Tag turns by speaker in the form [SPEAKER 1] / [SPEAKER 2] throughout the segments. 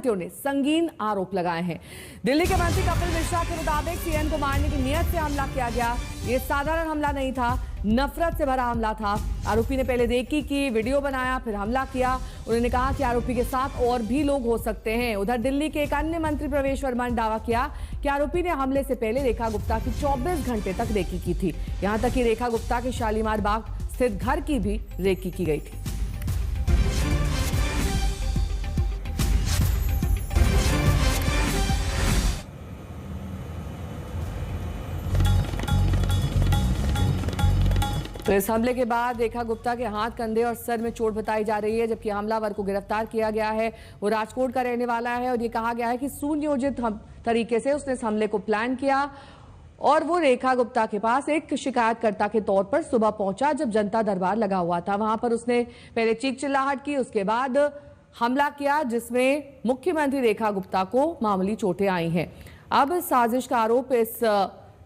[SPEAKER 1] मंत्रियों ने संगीन आरोप लगाए हैं। दिल्ली के मंत्री कपिल मिश्रा के मुताबिक सीएम को मारने की नियत से हमला किया गया। ये साधारण हमला नहीं था, नफरत से भरा हमला था। आरोपी ने पहले रेकी की, वीडियो बनाया, फिर हमला किया। उन्होंने कहा कि आरोपी के साथ और भी लोग हो सकते हैं। उधर दिल्ली के एक अन्य मंत्री प्रवेश वर्मा ने दावा किया कि आरोपी ने हमले से पहले रेखा गुप्ता की 24 घंटे तक रेकी की थी। यहां तक कि रेखा गुप्ता के शालीमार बाग स्थित घर की भी रेकी की गई थी। तो इस हमले के बाद रेखा गुप्ता के हाथ, कंधे और सर में चोट बताई जा रही है, जबकि हमलावर को गिरफ्तार किया गया है। वो राजकोट का रहने वाला है और ये कहा गया है कि सुनियोजित तरीके से उसने इस हमले को प्लान किया और वो रेखा गुप्ता के पास एक शिकायतकर्ता के तौर पर सुबह पहुंचा जब जनता दरबार लगा हुआ था। वहां पर उसने पहले चीख चिल्लाहट की, उसके बाद हमला किया, जिसमें मुख्यमंत्री रेखा गुप्ता को मामूली चोटें आई हैं। अब साजिश का आरोप इस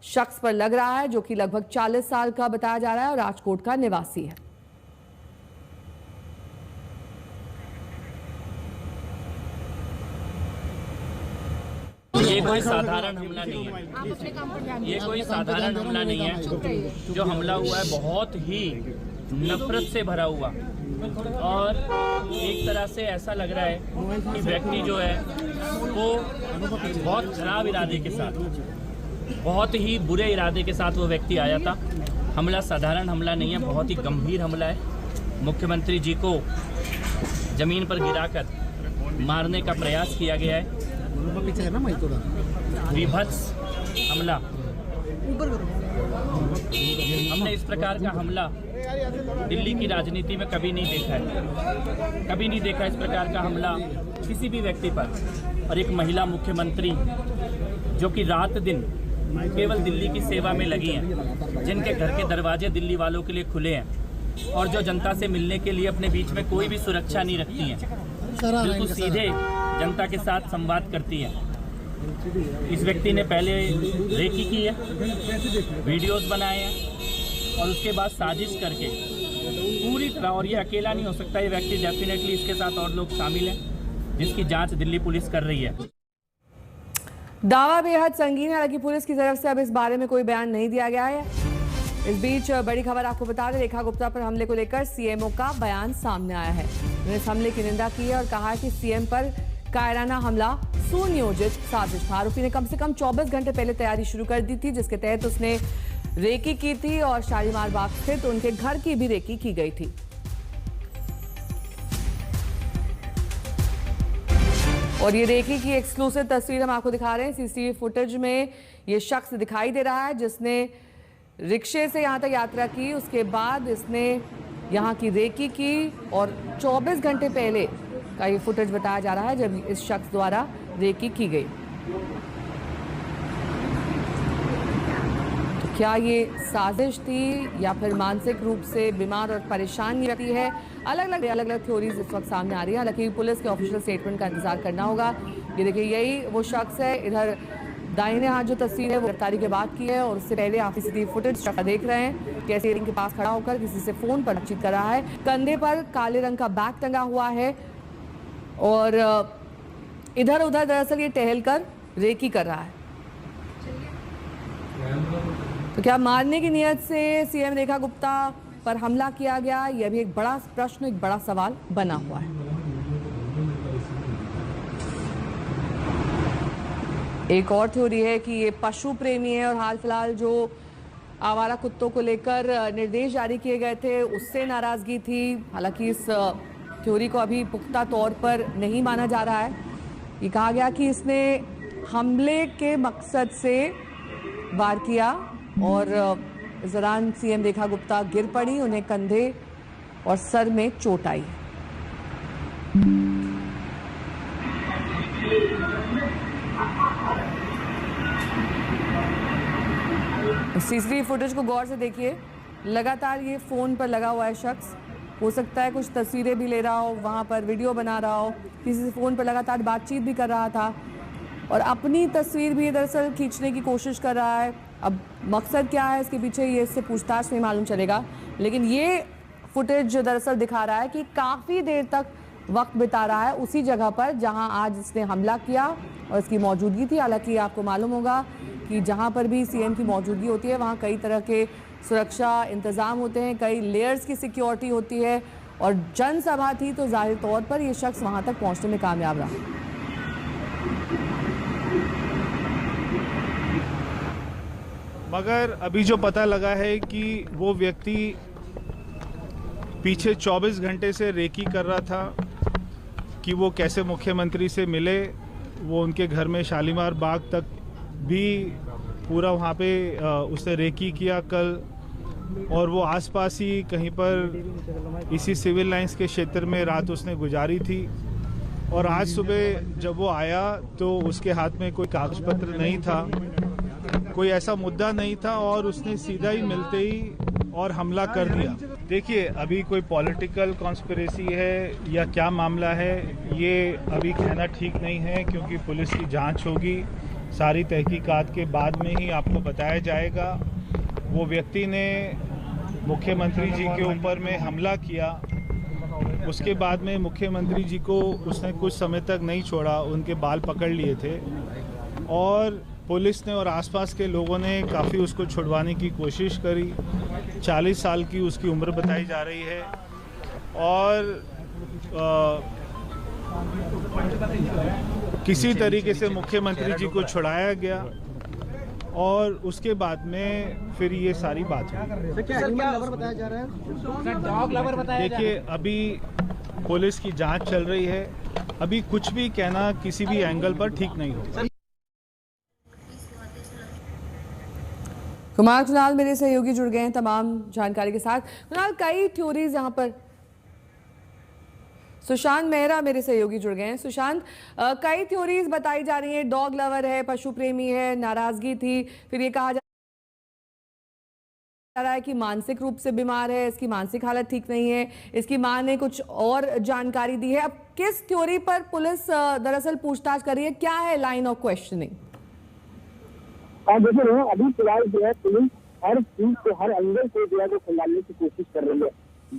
[SPEAKER 1] शख्स पर लग रहा है, जो कि लगभग 40 साल का बताया जा रहा है और राजकोट का निवासी है।
[SPEAKER 2] ये कोई साधारण हमला नहीं है, ये कोई साधारण हमला नहीं है। जो हमला हुआ है बहुत ही नफरत से भरा हुआ और एक तरह से ऐसा लग रहा है कि व्यक्ति जो है वो बहुत खराब इरादे के साथ, बहुत ही बुरे इरादे के साथ वो व्यक्ति आया था। हमला साधारण हमला नहीं है, बहुत ही गंभीर हमला है। मुख्यमंत्री जी को जमीन पर गिराकर मारने का प्रयास किया गया है। विभत्स हमला, हमने इस प्रकार का हमला दिल्ली की राजनीति में कभी नहीं देखा है, कभी नहीं देखा इस प्रकार का हमला किसी भी व्यक्ति पर। और एक महिला मुख्यमंत्री जो कि रात दिन केवल दिल्ली की सेवा में लगी हैं, जिनके घर के दरवाजे दिल्ली वालों के लिए खुले हैं और जो जनता से मिलने के लिए अपने बीच में कोई भी सुरक्षा नहीं रखती हैं, बिल्कुल सीधे जनता के साथ संवाद करती हैं। इस व्यक्ति ने पहले रेकी की है, वीडियोस बनाए हैं और उसके बाद साजिश करके पूरी तरह, और ये अकेला नहीं हो सकता, ये व्यक्ति डेफिनेटली इसके साथ और लोग शामिल हैं, जिसकी जांच दिल्ली पुलिस कर रही है।
[SPEAKER 1] दावा बेहद संगीन है, हालांकि पुलिस की तरफ से अब इस बारे में कोई बयान नहीं दिया गया है। इस बीच बड़ी खबर आपको बता दें, रेखा गुप्ता पर हमले को लेकर सीएमओ का बयान सामने आया है। उन्होंने इस हमले की निंदा की है और कहा है कि सीएम पर कायराना हमला सुनियोजित साजिश था। आरोपी ने कम से कम 24 घंटे पहले तैयारी शुरू कर दी थी, जिसके तहत उसने रेकी की थी और शालीमार बाग स्थित उनके घर की भी रेकी की गई थी। और ये रेकी की एक्सक्लूसिव तस्वीर हम आपको दिखा रहे हैं। सीसीटीवी फुटेज में ये शख्स दिखाई दे रहा है जिसने रिक्शे से यहाँ तक यात्रा की, उसके बाद इसने यहाँ की रेकी की और 24 घंटे पहले का ये फुटेज बताया जा रहा है जब इस शख्स द्वारा रेकी की गई। तो क्या ये साजिश थी या फिर मानसिक रूप से बीमार और परेशान व्यक्ति है? अलग अलग थ्योरीज इस वक्त सामने आ रही है। हालांकि पुलिस के ऑफिशियल स्टेटमेंट का इंतजार करना होगा। ये देखिए, यही वो शख्स है। इधर दाहिने हाथ जो तस्वीर है वो गिरफ्तारी के बाद की है और उससे पहले आप सीसीटीवी फुटेज देख रहे हैं कैसे के पास खड़ा होकर किसी से फोन पर बातचीत कर रहा है। कंधे पर काले रंग का बैग टंगा हुआ है और इधर उधर दरअसल ये टहल कर रेकी कर रहा है। तो क्या मारने की नियत से सीएम रेखा गुप्ता पर हमला किया गया? यह भी एक बड़ा प्रश्न, एक बड़ा सवाल बना हुआ है। एक और थ्योरी है कि ये पशु प्रेमी है और हाल फिलहाल जो आवारा कुत्तों को लेकर निर्देश जारी किए गए थे उससे नाराजगी थी। हालांकि इस थ्योरी को अभी पुख्ता तौर पर नहीं माना जा रहा है। ये कहा गया कि इसने हमले के मकसद से वार किया और इस दौरान सीएम रेखा गुप्ता गिर पड़ी, उन्हें कंधे और सर में चोट आई। सीसीटीवी फुटेज को गौर से देखिए, लगातार ये फोन पर लगा हुआ है शख्स। हो सकता है कुछ तस्वीरें भी ले रहा हो, वहां पर वीडियो बना रहा हो, किसी से फोन पर लगातार बातचीत भी कर रहा था और अपनी तस्वीर भी दरअसल खींचने की कोशिश कर रहा है। अब मकसद क्या है इसके पीछे, ये इससे पूछताछ से मालूम चलेगा। लेकिन ये फुटेज दरअसल दिखा रहा है कि काफ़ी देर तक वक्त बिता रहा है उसी जगह पर जहां आज इसने हमला किया और इसकी मौजूदगी थी। हालांकि आपको मालूम होगा कि जहां पर भी सीएम की मौजूदगी होती है वहां कई तरह के सुरक्षा इंतजाम होते हैं, कई लेयर्स की सिक्योरिटी होती है और जनसभा थी तो जाहिर तौर पर यह शख्स वहां तक पहुंचने में कामयाब रहा।
[SPEAKER 3] मगर अभी जो पता लगा है कि वो व्यक्ति पीछे 24 घंटे से रेकी कर रहा था कि वो कैसे मुख्यमंत्री से मिले। वो उनके घर में शालीमार बाग तक भी पूरा वहाँ पे उसने रेकी किया कल, और वो आसपास ही कहीं पर इसी सिविल लाइंस के क्षेत्र में रात उसने गुजारी थी। और आज सुबह जब वो आया तो उसके हाथ में कोई कागज पत्र नहीं था, कोई ऐसा मुद्दा नहीं था और उसने सीधा ही मिलते ही और हमला कर दिया। देखिए, अभी कोई पॉलिटिकल कॉन्स्पिरेसी है या क्या मामला है ये अभी कहना ठीक नहीं है, क्योंकि पुलिस की जांच होगी। सारी तहकीकात के बाद में ही आपको बताया जाएगा। वो व्यक्ति ने मुख्यमंत्री जी के ऊपर में हमला किया, उसके बाद में मुख्यमंत्री जी को उसने कुछ समय तक नहीं छोड़ा, उनके बाल पकड़ लिए थे और पुलिस ने और आसपास के लोगों ने काफ़ी उसको छुड़वाने की कोशिश करी। 40 साल की उसकी उम्र बताई जा रही है और किसी तरीके से मुख्यमंत्री जी को छुड़ाया गया और उसके बाद में फिर ये सारी बात हुई। देखिए, अभी पुलिस की जांच चल रही है, अभी कुछ भी कहना किसी भी एंगल पर ठीक नहीं होगा।
[SPEAKER 1] कुमार कुणाल मेरे सहयोगी जुड़ गए हैं तमाम जानकारी के साथ। कुणाल, कई थ्योरीज यहाँ पर। सुशांत मेहरा मेरे सहयोगी जुड़ गए हैं। सुशांत, कई थ्योरीज बताई जा रही हैं, डॉग लवर है, पशु प्रेमी है, नाराजगी थी, फिर ये कहा जा रहा है कि मानसिक रूप से बीमार है, इसकी मानसिक हालत ठीक नहीं है, इसकी मां ने कुछ और जानकारी दी है। अब किस थ्योरी पर पुलिस दरअसल पूछताछ कर रही है, क्या है लाइन ऑफ क्वेश्चनिंग?
[SPEAKER 4] देखिए ना, अभी फिलहाल जो है पुलिस हर चीज को, हर एंगल को जो है वो खंगालने की कोशिश कर रही है।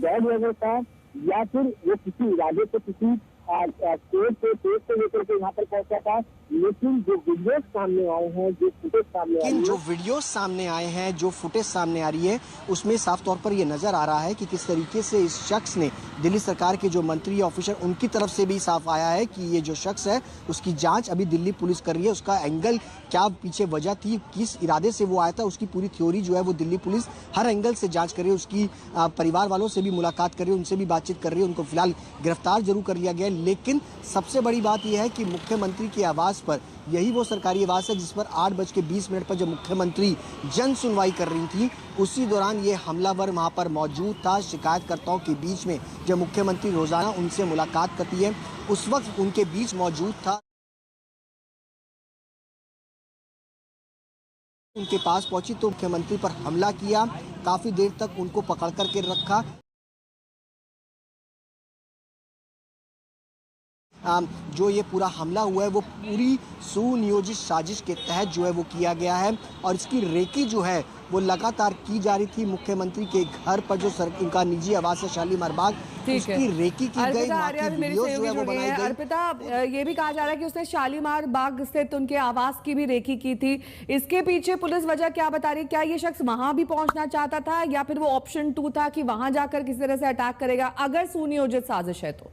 [SPEAKER 4] डॉग लवर का या फिर वो किसी इरादे से किसी केस को लेकर के यहाँ पर पहुंचा था, लेकिन जो वीडियोस सामने आए हैं, जो फुटेज सामने आए हैं,
[SPEAKER 5] जो वीडियोस सामने आए हैं, जो फुटेज सामने आ रही है, उसमें साफ तौर पर ये नजर आ रहा है कि किस तरीके से इस शख्स ने दिल्ली सरकार के जो मंत्री ऑफिसर उनकी तरफ से भी साफ आया है कि ये जो शख्स है उसकी जांच अभी दिल्ली पुलिस कर रही है। उसका एंगल क्या पीछे वजह थी, किस इरादे से वो आया था, उसकी पूरी थ्योरी जो है वो दिल्ली पुलिस हर एंगल से जांच कर रही है। उसकी परिवार वालों से भी मुलाकात कर रही है, उनसे भी बातचीत कर रही है। उनको फिलहाल गिरफ्तार जरूर कर लिया गया, लेकिन सबसे बड़ी बात यह है कि मुख्यमंत्री के आवास पर, यही वो सरकारी आवास है जिस पर 8:20 पर जब मुख्यमंत्री जन सुनवाई कर रही थी, उसी दौरान ये हमलावर वहां पर मौजूद था। शिकायतकर्ताओं के बीच में जब मुख्यमंत्री रोजाना उनसे मुलाकात करती है, उस वक्त उनके बीच मौजूद था। उनके पास पहुंची तो मुख्यमंत्री पर हमला किया, काफी देर तक उनको पकड़ करके रखा। जो ये पूरा हमला हुआ है वो पूरी सुनियोजित साजिश के तहत जो है वो किया गया है और इसकी रेकी जो है वो लगातार की जा रही थी। मुख्यमंत्री के घर पर जो उनका निजी आवास है शालीमार बाग, उसकी रेकी की गई, वीडियोस जो है वो बनाई गई।
[SPEAKER 1] अर्पिता, ये भी कहा जा रहा है कि उसने शालीमार बाग स्थित उनके आवास की भी रेकी की थी। इसके पीछे पुलिस वजह क्या बता रही है? क्या ये शख्स वहां भी पहुंचना चाहता था या फिर वो ऑप्शन 2 था कि वहां जाकर किसी तरह से अटैक करेगा, अगर सुनियोजित साजिश है तो?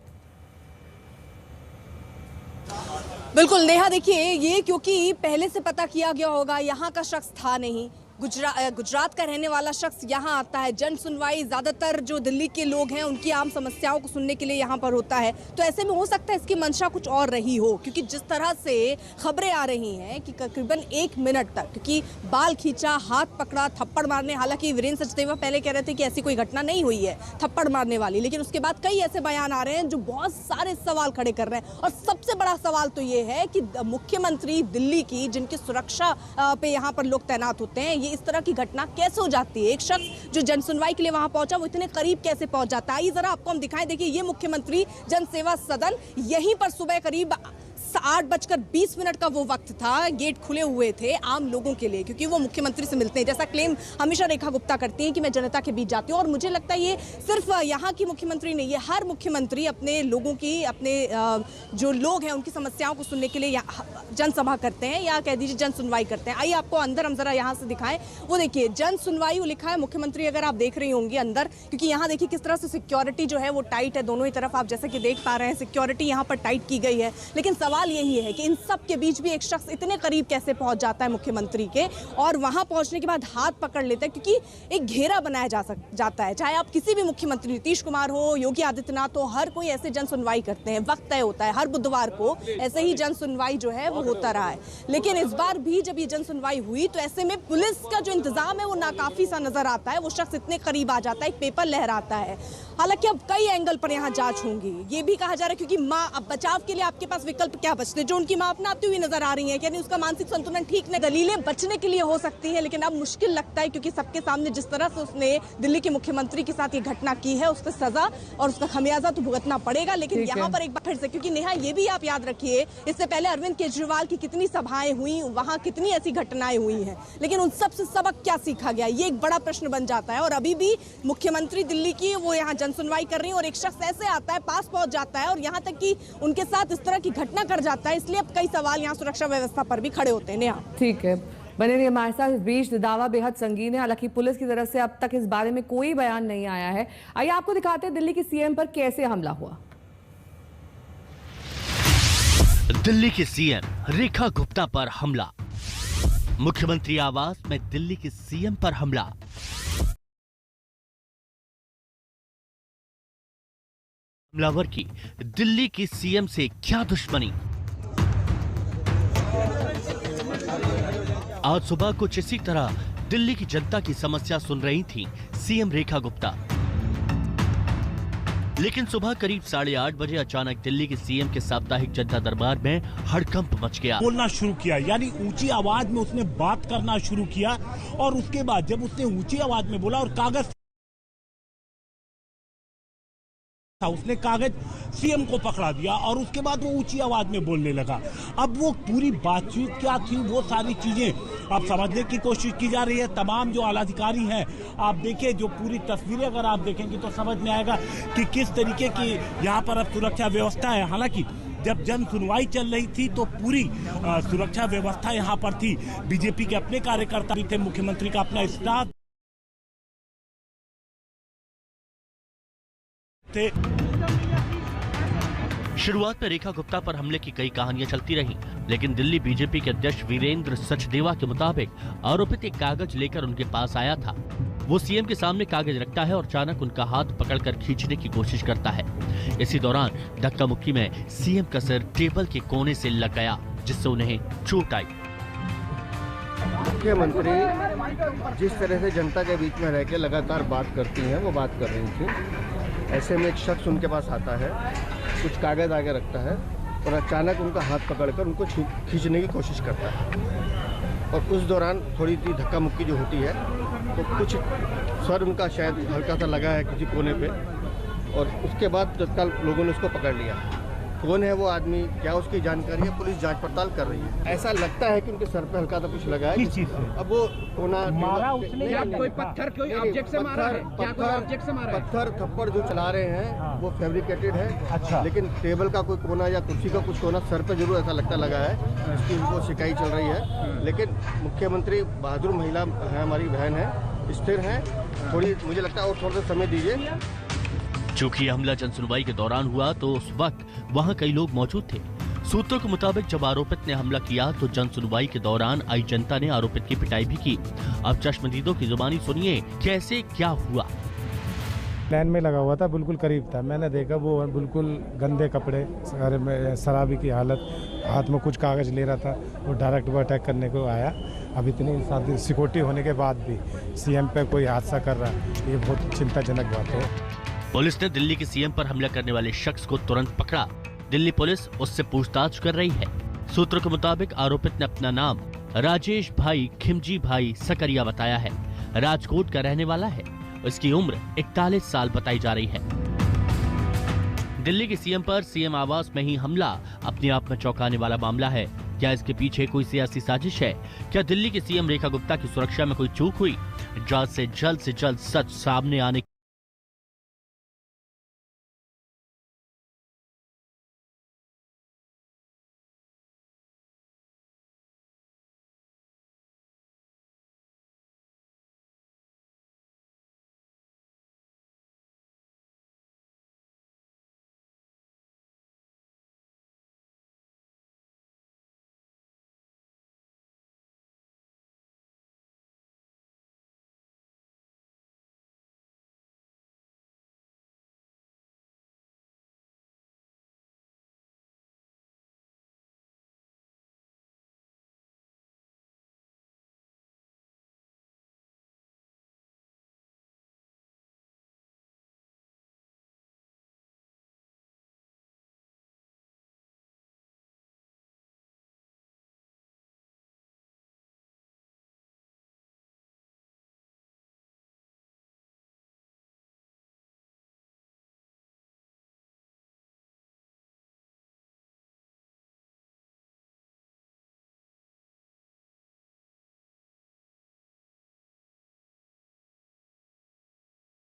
[SPEAKER 6] बिल्कुल नेहा, देखिए ये क्योंकि पहले से पता किया गया होगा, यहाँ का शख्स था नहीं, गुजरात का रहने वाला शख्स यहाँ आता है। जन सुनवाई ज्यादातर जो दिल्ली के लोग हैं उनकी आम समस्याओं को सुनने के लिए यहाँ पर होता है, तो ऐसे में हो सकता है इसकी मंशा कुछ और रही हो, क्योंकि जिस तरह से खबरें आ रही हैं कि तकरीबन 1 मिनट तक, क्योंकि बाल खींचा, हाथ पकड़ा, थप्पड़ मारने, हालांकि वीरेंद्र सचदेवा पहले कह रहे थे कि ऐसी कोई घटना नहीं हुई है थप्पड़ मारने वाली, लेकिन उसके बाद कई ऐसे बयान आ रहे हैं जो बहुत सारे सवाल खड़े कर रहे हैं। और सबसे बड़ा सवाल तो ये है कि मुख्यमंत्री दिल्ली की, जिनकी सुरक्षा पे यहाँ पर लोग तैनात होते हैं, इस तरह की घटना कैसे हो जाती है? एक शख्स जो जन सुनवाई के लिए वहां पहुंचा वो इतने करीब कैसे पहुंच जाता है? ये जरा आपको हम दिखाएं। देखिए, ये मुख्यमंत्री जन सेवा सदन, यहीं पर सुबह करीब 8:20 का वो वक्त था, गेट खुले हुए थे आम लोगों के लिए, क्योंकि वो मुख्यमंत्री से मिलते हैं। जैसा क्लेम हमेशा रेखा गुप्ता करती हैं कि मैं जनता के बीच जाती हूँ, और मुझे लगता है ये सिर्फ यहाँ की मुख्यमंत्री नहीं, ये हर मुख्यमंत्री अपने लोगों की, अपने जो लोग हैं उनकी समस्याओं को सुनने के लिए जनसभा करते हैं, या कह दीजिए जन सुनवाई करते हैं। आइए आपको अंदर हम जरा यहाँ से दिखाएं। वो देखिए जन सुनवाई लिखा है मुख्यमंत्री, अगर आप देख रही होंगी अंदर, क्योंकि यहाँ देखिए किस तरह से सिक्योरिटी जो है वो टाइट है दोनों ही तरफ, आप जैसे कि देख पा रहे हैं सिक्योरिटी यहाँ पर टाइट की गई है। लेकिन सवाल यही है कि इन सब के बीच भी एक शख्स इतने करीब कैसे पहुंच जाता है मुख्यमंत्री के, और वहां पहुंचने के बाद हाथ पकड़ लेता है, क्योंकि एक घेरा बनाया जाता है। चाहे आप किसी भी मुख्यमंत्री, नीतीश कुमार हो, योगी आदित्यनाथ हो, हर कोई ऐसे जन सुनवाई करते हैं, वक्त तय होता है, हर बुधवार को ऐसे ही जन सुनवाई जो है वो होता रहा है। लेकिन इस बार भी जब ये जन सुनवाई हुई तो ऐसे में पुलिस का जो इंतजाम है वो नाकाफी सा नजर आता है। वो शख्स इतने करीब आ जाता है, एक पेपर लहराता है। हालांकि अब कई एंगल पर यहाँ जांच होंगी, ये भी कहा जा रहा है, क्योंकि माँ, अब बचाव के लिए आपके पास विकल्प क्या बचते हैं? जो उनकी मां अपनाती हुई नजर आ रही है, यानी उसका मानसिक संतुलन ठीक नहीं। दलीलें बचने के लिए हो सकती है, लेकिन अब मुश्किल लगता है, क्योंकि सबके सामने जिस तरह से उसने दिल्ली के मुख्यमंत्री के साथ ये घटना की है, उसको सजा और उसका खमियाजा तो भुगतना पड़ेगा। लेकिन यहाँ पर एक बार फिर से, क्योंकि नेहा ये भी आप याद रखिए, इससे पहले अरविंद केजरीवाल की कितनी सभाएं हुई, वहां कितनी ऐसी घटनाएं हुई हैं, लेकिन उन सब से सबक क्या सीखा गया, ये एक बड़ा प्रश्न बन जाता है। और अभी भी मुख्यमंत्री दिल्ली की वो यहाँ जन सुनवाई कर रही है, और एक शख्स ऐसे आता है, पास पहुंच जाता है, और यहाँ तक कि उनके साथ इस तरह की घटना कर जाता है। इसलिए अब कई सवाल यहाँ सुरक्षा व्यवस्था पर भी खड़े होते हैं। नेहा,
[SPEAKER 1] ठीक है, बने रहिए हमारे साथ। इस बीच दावा बेहद संगीन है, हालांकि पुलिस की तरफ से अब तक इस बारे में कोई बयान नहीं आया है। आइए आपको दिखाते हैं दिल्ली की सीएम पर कैसे हमला हुआ।
[SPEAKER 7] दिल्ली की सीएम रेखा गुप्ता पर हमला, मुख्यमंत्री आवास में दिल्ली की सीएम पर हमला। हमलावर की दिल्ली की सीएम से क्या दुश्मनी? आज सुबह कुछ इसी तरह दिल्ली की जनता की समस्या सुन रही थी सीएम रेखा गुप्ता। लेकिन सुबह करीब 8:30 बजे अचानक दिल्ली के सीएम के साप्ताहिक जनता दरबार में हड़कंप मच गया।
[SPEAKER 8] बोलना शुरू किया, यानी ऊंची आवाज में उसने बात करना शुरू किया, और उसके बाद जब उसने ऊंची आवाज में बोला और कागज उसने कागज सीएम को पकड़ा दिया, और उसके बाद वो ऊंची आवाज में बोलने लगा। अब वो पूरी बातचीत क्या थी, वो सारी चीजें अब समझने की कोशिश की जा रही है। तमाम जो आलाधिकारी हैं, आप देखिए, जो पूरी तस्वीरें अगर आप देखेंगे तो समझ में आएगा कि किस तरीके की यहाँ पर अब सुरक्षा व्यवस्था है। हालांकि जब जन सुनवाई चल रही थी तो पूरी सुरक्षा व्यवस्था यहाँ पर थी। बीजेपी के अपने कार्यकर्ता भी थे, मुख्यमंत्री का अपना स्टाफ थे।
[SPEAKER 7] शुरुआत में रेखा गुप्ता पर हमले की कई कहानियां चलती रहीं, लेकिन दिल्ली बीजेपी के अध्यक्ष वीरेंद्र सचदेवा के मुताबिक आरोपित एक कागज लेकर उनके पास आया था। वो सीएम के सामने कागज रखता है और अचानक उनका हाथ पकड़कर खींचने की कोशिश करता है। इसी दौरान धक्का मुक्की में सीएम का सिर टेबल के कोने से लग गया, जिससे उन्हें चोट आई।
[SPEAKER 9] मुख्यमंत्री जिस तरह से जनता के बीच में रहकर लगातार बात करती हैं, वो बात कर रही थी। ऐसे में एक शख्स उनके पास आता है, कुछ कागज आगे रखता है, और अचानक उनका हाथ पकड़कर उनको खींचने की कोशिश करता है। और उस दौरान थोड़ी सी धक्का मुक्की जो होती है, तो कुछ स्वर उनका शायद हल्का सा लगा है किसी कोने पे, और उसके बाद तत्काल लोगों ने उसको पकड़ लिया। कौन है वो आदमी, क्या उसकी जानकारी है, पुलिस जांच पड़ताल कर रही है। ऐसा लगता है कि उनके सर पे हल्का सा कुछ लगा है।
[SPEAKER 8] किस चीज से?
[SPEAKER 9] अब वो कोना
[SPEAKER 8] मारा उसने,
[SPEAKER 9] कोई पत्थर, कोई ऑब्जेक्ट से मारा है? क्या कोई ऑब्जेक्ट से मारा है? पत्थर थप्पड़ जो चला रहे हैं वो फैब्रिकेटेड है। अच्छा। लेकिन टेबल का कोई कोना या कुर्सी का कुछ कोना सर पे जरूर ऐसा लगता लगा है, इसकी उनको शिकायत चल रही है। लेकिन मुख्यमंत्री बहादुर महिला है, हमारी बहन है, स्थिर है। थोड़ी मुझे लगता है और थोड़ा सा समय दीजिए।
[SPEAKER 7] चूंकि हमला जन सुनवाई के दौरान हुआ तो उस वक्त वहां कई लोग मौजूद थे। सूत्रों के मुताबिक जब आरोपित ने हमला किया तो जन सुनवाई के दौरान आई जनता ने आरोपित की पिटाई भी की। अब चश्मदीदों की जुबानी सुनिए कैसे क्या हुआ।
[SPEAKER 10] लाइन में लगा हुआ था, बिल्कुल करीब था। मैंने देखा वो बिल्कुल गंदे कपड़े, शराबी की हालत, हाथ में कुछ कागज ले रहा था। वो डायरेक्ट वो अटैक करने को आया। अब इतनी सिक्योरिटी होने के बाद भी सीएम पे कोई हादसा कर रहा है, ये बहुत चिंताजनक बात है।
[SPEAKER 7] पुलिस ने दिल्ली के सीएम पर हमला करने वाले शख्स को तुरंत पकड़ा। दिल्ली पुलिस उससे पूछताछ कर रही है। सूत्रों के मुताबिक आरोपित ने अपना नाम राजेश भाई खिमजी भाई सकरिया बताया है। राजकोट का रहने वाला है। उसकी उम्र 41 साल बताई जा रही है। दिल्ली के सीएम पर सीएम आवास में ही हमला अपने आप में चौंकाने वाला मामला है। क्या इसके पीछे कोई सियासी साजिश है? क्या दिल्ली की सीएम रेखा गुप्ता की सुरक्षा में कोई चूक हुई? जांच से जल्द सच सामने आने